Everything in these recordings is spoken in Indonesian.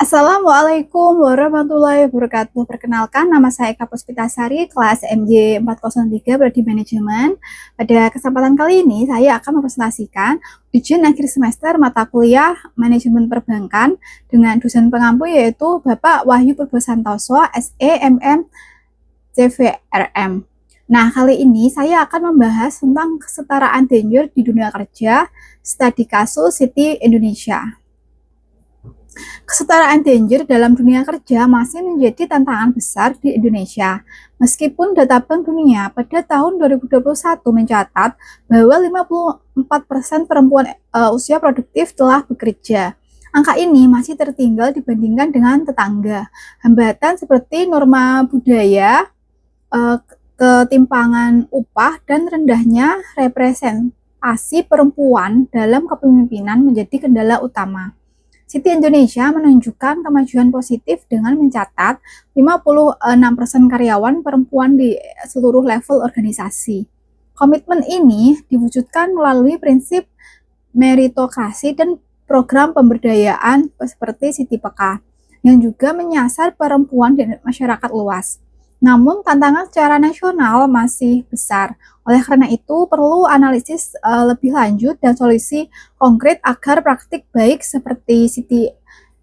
Assalamualaikum warahmatullahi wabarakatuh. Perkenalkan, nama saya Eka Puspitasari, kelas MJ 403 Prodi Manajemen. Pada kesempatan kali ini, saya akan mempresentasikan ujian akhir semester mata kuliah Manajemen Perbankan dengan dosen pengampu yaitu Bapak Wahyu Purbosantoso, SE MM CVRM. Nah, kali ini saya akan membahas tentang kesetaraan gender di dunia kerja, studi kasus Citi Indonesia. Kesetaraan gender dalam dunia kerja masih menjadi tantangan besar di Indonesia. Meskipun data Bank Dunia pada tahun 2021 mencatat bahwa 54% perempuan usia produktif telah bekerja. Angka ini masih tertinggal dibandingkan dengan tetangga. Hambatan seperti norma budaya, ketimpangan upah, dan rendahnya representasi perempuan dalam kepemimpinan menjadi kendala utama. Citi Indonesia menunjukkan kemajuan positif dengan mencatat 56% karyawan perempuan di seluruh level organisasi. Komitmen ini diwujudkan melalui prinsip meritokrasi dan program pemberdayaan seperti Citi Peka, yang juga menyasar perempuan dan masyarakat luas. Namun, tantangan secara nasional masih besar. Oleh karena itu, perlu analisis lebih lanjut dan solusi konkret agar praktik baik seperti Citi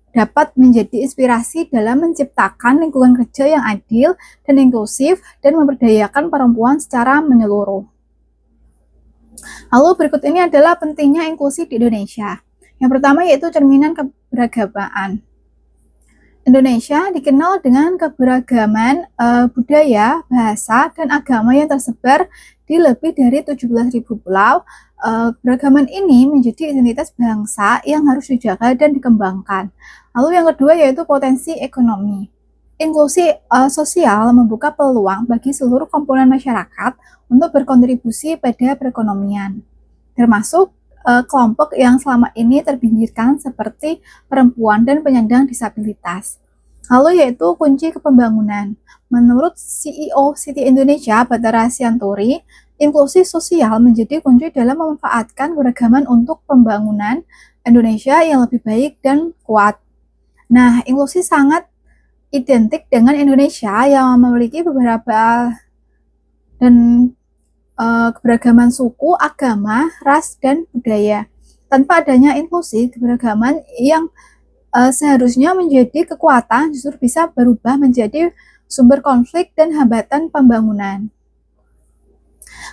dapat menjadi inspirasi dalam menciptakan lingkungan kerja yang adil dan inklusif dan memberdayakan perempuan secara menyeluruh. Lalu berikut ini adalah pentingnya inklusi di Indonesia. Yang pertama yaitu cerminan keberagaman. Indonesia dikenal dengan keberagaman budaya, bahasa, dan agama yang tersebar di lebih dari 17.000 pulau. Keberagaman ini menjadi identitas bangsa yang harus dijaga dan dikembangkan. Lalu yang kedua yaitu potensi ekonomi. Inklusi sosial membuka peluang bagi seluruh komponen masyarakat untuk berkontribusi pada perekonomian, termasuk kelompok yang selama ini terpinggirkan seperti perempuan dan penyandang disabilitas. Lalu yaitu kunci kepembangunan. Menurut CEO Citi Indonesia, Bathara Sianturi, inklusi sosial menjadi kunci dalam memanfaatkan keragaman untuk pembangunan Indonesia yang lebih baik dan kuat. Nah, inklusi sangat identik dengan Indonesia yang memiliki beberapa dan keberagaman suku, agama, ras, dan budaya. Tanpa adanya inklusi, keberagaman yang seharusnya menjadi kekuatan justru bisa berubah menjadi sumber konflik dan hambatan pembangunan.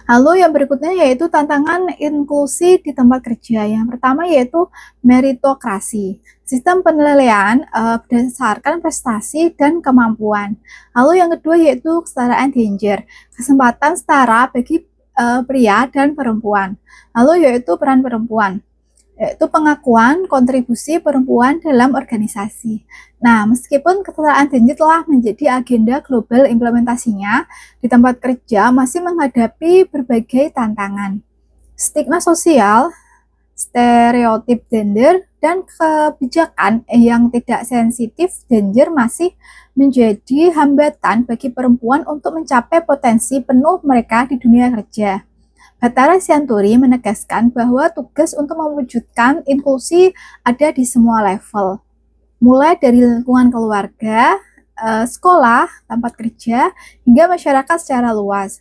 Lalu yang berikutnya yaitu tantangan inklusi di tempat kerja. Yang pertama yaitu meritokrasi. Sistem penilaian berdasarkan prestasi dan kemampuan. Lalu yang kedua yaitu kesetaraan gender. Kesempatan setara bagi pria dan perempuan. Lalu yaitu peran perempuan, yaitu pengakuan kontribusi perempuan dalam organisasi. Nah, meskipun kesetaraan gender telah menjadi agenda global, implementasinya di tempat kerja masih menghadapi berbagai tantangan. Stigma sosial, stereotip gender, dan kebijakan yang tidak sensitif gender masih menjadi hambatan bagi perempuan untuk mencapai potensi penuh mereka di dunia kerja. Bathara Sianturi menegaskan bahwa tugas untuk mewujudkan inklusi ada di semua level, mulai dari lingkungan keluarga, sekolah, tempat kerja, hingga masyarakat secara luas.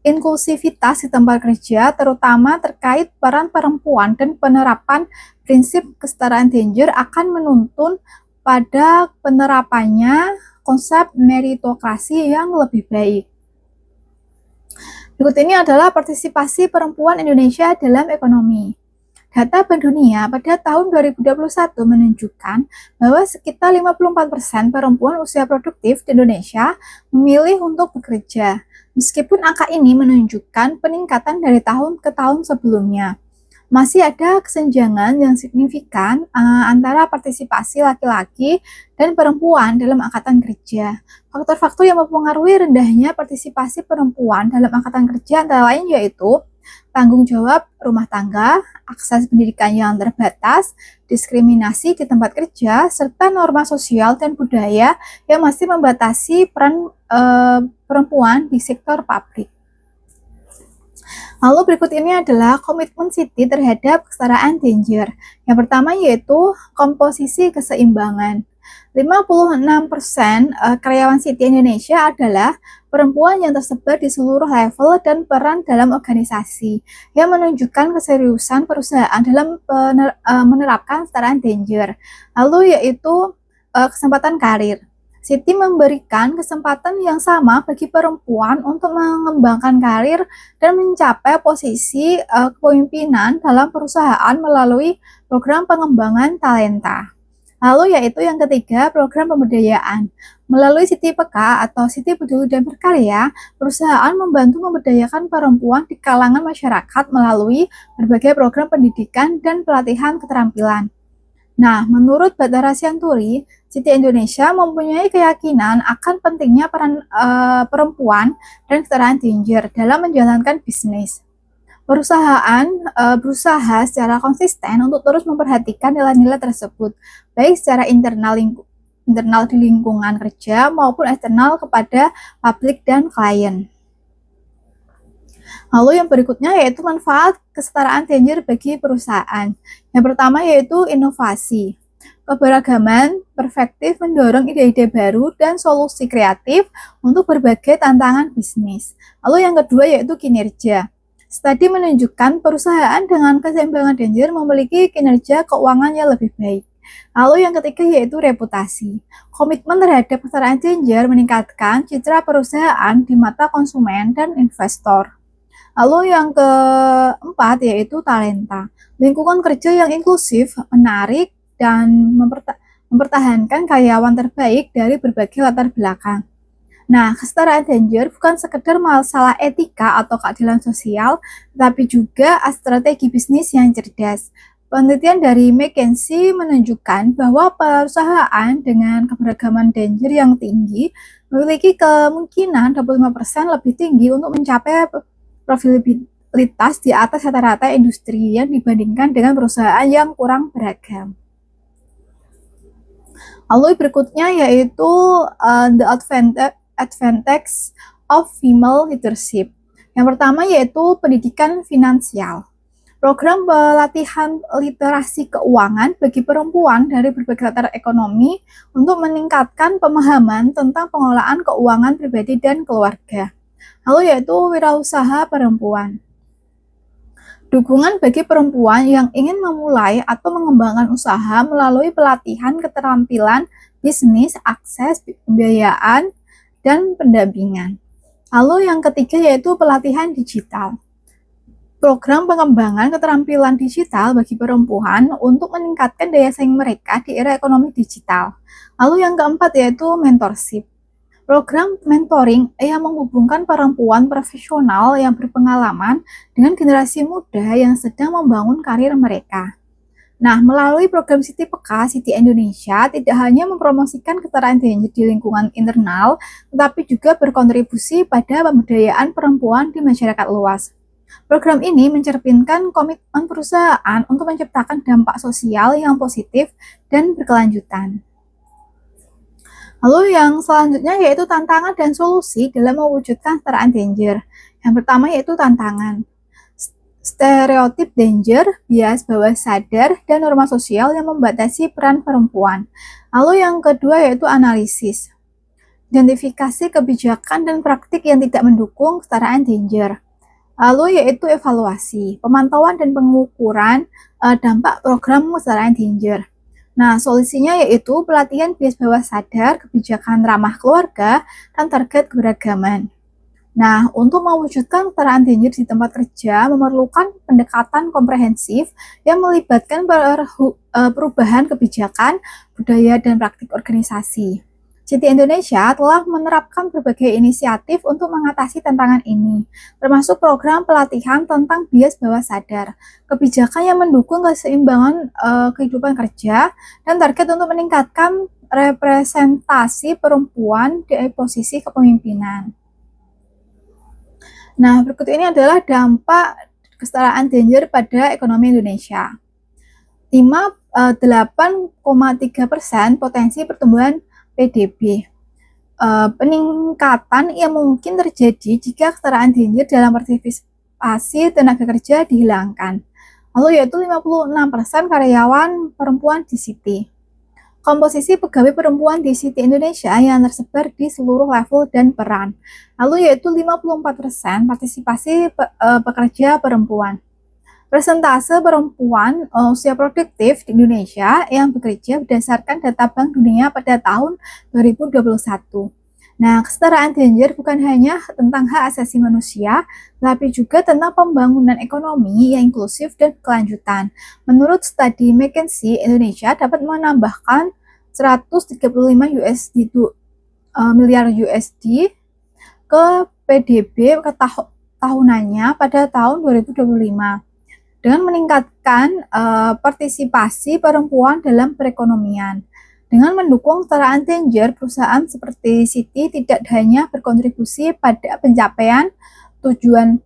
Inklusivitas di tempat kerja terutama terkait peran perempuan dan penerapan prinsip kesetaraan gender akan menuntun pada penerapannya konsep meritokrasi yang lebih baik. Berikut ini adalah partisipasi perempuan Indonesia dalam ekonomi. Data Bank Dunia pada tahun 2021 menunjukkan bahwa sekitar 54% perempuan usia produktif di Indonesia memilih untuk bekerja. Meskipun angka ini menunjukkan peningkatan dari tahun ke tahun sebelumnya, masih ada kesenjangan yang signifikan antara partisipasi laki-laki dan perempuan dalam angkatan kerja. Faktor-faktor yang mempengaruhi rendahnya partisipasi perempuan dalam angkatan kerja antara lain yaitu tanggung jawab rumah tangga, akses pendidikan yang terbatas, diskriminasi di tempat kerja, serta norma sosial dan budaya yang masih membatasi peran perempuan di sektor publik. Lalu berikut ini adalah komitmen Citi terhadap kesetaraan gender. Yang pertama yaitu komposisi keseimbangan. 56% karyawan Citi Indonesia adalah perempuan yang tersebar di seluruh level dan peran dalam organisasi, yang menunjukkan keseriusan perusahaan dalam menerapkan kesetaraan gender. Lalu yaitu kesempatan karir. Siti memberikan kesempatan yang sama bagi perempuan untuk mengembangkan karir dan mencapai posisi kepemimpinan dalam perusahaan melalui program pengembangan talenta. Lalu yaitu yang ketiga, program pemberdayaan. Melalui Siti PK atau Siti Peduli dan Berkarya, perusahaan membantu memberdayakan perempuan di kalangan masyarakat melalui berbagai program pendidikan dan pelatihan keterampilan. Nah, menurut Bathara Sianturi, Citi Indonesia mempunyai keyakinan akan pentingnya peran perempuan dan kesetaraan gender dalam menjalankan bisnis. Perusahaan berusaha secara konsisten untuk terus memperhatikan nilai-nilai tersebut, baik secara internal di lingkungan kerja maupun eksternal kepada publik dan klien. Lalu yang berikutnya yaitu manfaat kesetaraan gender bagi perusahaan. Yang pertama yaitu inovasi. Keberagaman perspektif mendorong ide-ide baru dan solusi kreatif untuk berbagai tantangan bisnis. Lalu yang kedua yaitu kinerja. Studi menunjukkan perusahaan dengan keseimbangan gender memiliki kinerja keuangan yang lebih baik. Lalu yang ketiga yaitu reputasi. Komitmen terhadap kesetaraan gender meningkatkan citra perusahaan di mata konsumen dan investor. Lalu yang keempat yaitu talenta. Lingkungan kerja yang inklusif, menarik, dan mempertahankan karyawan terbaik dari berbagai latar belakang. Nah, kesetaraan gender bukan sekedar masalah etika atau keadilan sosial, tapi juga strategi bisnis yang cerdas. Penelitian dari McKinsey menunjukkan bahwa perusahaan dengan keberagaman gender yang tinggi memiliki kemungkinan 25% lebih tinggi untuk mencapai profitabilitas di atas rata-rata industri yang dibandingkan dengan perusahaan yang kurang beragam. Lalu berikutnya yaitu the advantage of female leadership. Yang pertama yaitu pendidikan finansial. Program pelatihan literasi keuangan bagi perempuan dari berbagai latar ekonomi untuk meningkatkan pemahaman tentang pengelolaan keuangan pribadi dan keluarga. Lalu yaitu wirausaha perempuan. Dukungan bagi perempuan yang ingin memulai atau mengembangkan usaha melalui pelatihan keterampilan bisnis, akses pembiayaan, dan pendampingan. Lalu yang ketiga yaitu pelatihan digital. Program pengembangan keterampilan digital bagi perempuan untuk meningkatkan daya saing mereka di era ekonomi digital. Lalu yang keempat yaitu mentorship. Program mentoring yang menghubungkan perempuan profesional yang berpengalaman dengan generasi muda yang sedang membangun karir mereka. Nah, melalui program Siti PK, Siti Indonesia tidak hanya mempromosikan kesetaraan gender di lingkungan internal, tetapi juga berkontribusi pada pemberdayaan perempuan di masyarakat luas. Program ini mencerminkan komitmen perusahaan untuk menciptakan dampak sosial yang positif dan berkelanjutan. Lalu yang selanjutnya yaitu tantangan dan solusi dalam mewujudkan kesetaraan gender. Yang pertama yaitu tantangan. Stereotip gender, bias bawah sadar, dan norma sosial yang membatasi peran perempuan. Lalu yang kedua yaitu analisis. Identifikasi kebijakan dan praktik yang tidak mendukung kesetaraan gender. Lalu yaitu evaluasi, pemantauan dan pengukuran dampak program kesetaraan gender. Nah, solusinya yaitu pelatihan bias bawah sadar, kebijakan ramah keluarga, dan target keberagaman. Nah, untuk mewujudkan kesetaraan gender di tempat kerja memerlukan pendekatan komprehensif yang melibatkan perubahan kebijakan, budaya, dan praktik organisasi. Siti Indonesia telah menerapkan berbagai inisiatif untuk mengatasi tantangan ini, termasuk program pelatihan tentang bias bawah sadar, kebijakan yang mendukung keseimbangan kehidupan kerja, dan target untuk meningkatkan representasi perempuan di posisi kepemimpinan. Nah, berikut ini adalah dampak kesetaraan gender pada ekonomi Indonesia. 8,3% potensi pertumbuhan PDB. Peningkatan yang mungkin terjadi jika kesetaraan gender dalam partisipasi tenaga kerja dihilangkan. Lalu yaitu 56% karyawan perempuan di Siti. komposisi pegawai perempuan di Citi Indonesia yang tersebar di seluruh level dan peran. Lalu yaitu 54% partisipasi pekerja perempuan. Persentase perempuan usia produktif di Indonesia yang bekerja berdasarkan data Bank Dunia pada tahun 2021. Nah, kesetaraan gender bukan hanya tentang hak asasi manusia, tapi juga tentang pembangunan ekonomi yang inklusif dan berkelanjutan. Menurut studi McKinsey, Indonesia dapat menambahkan 135 miliar USD ke PDB ke tahunannya pada tahun 2025 dengan meningkatkan partisipasi perempuan dalam perekonomian. Dengan mendukung kesetaraan gender, perusahaan seperti Citi tidak hanya berkontribusi pada pencapaian tujuan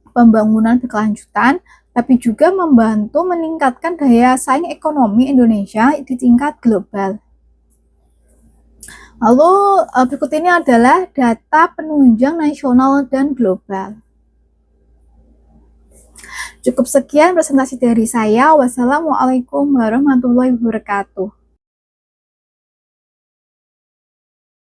pembangunan berkelanjutan, tapi juga membantu meningkatkan daya saing ekonomi Indonesia di tingkat global. Lalu berikut ini adalah data penunjang nasional dan global. Cukup sekian presentasi dari saya. Wassalamualaikum warahmatullahi wabarakatuh.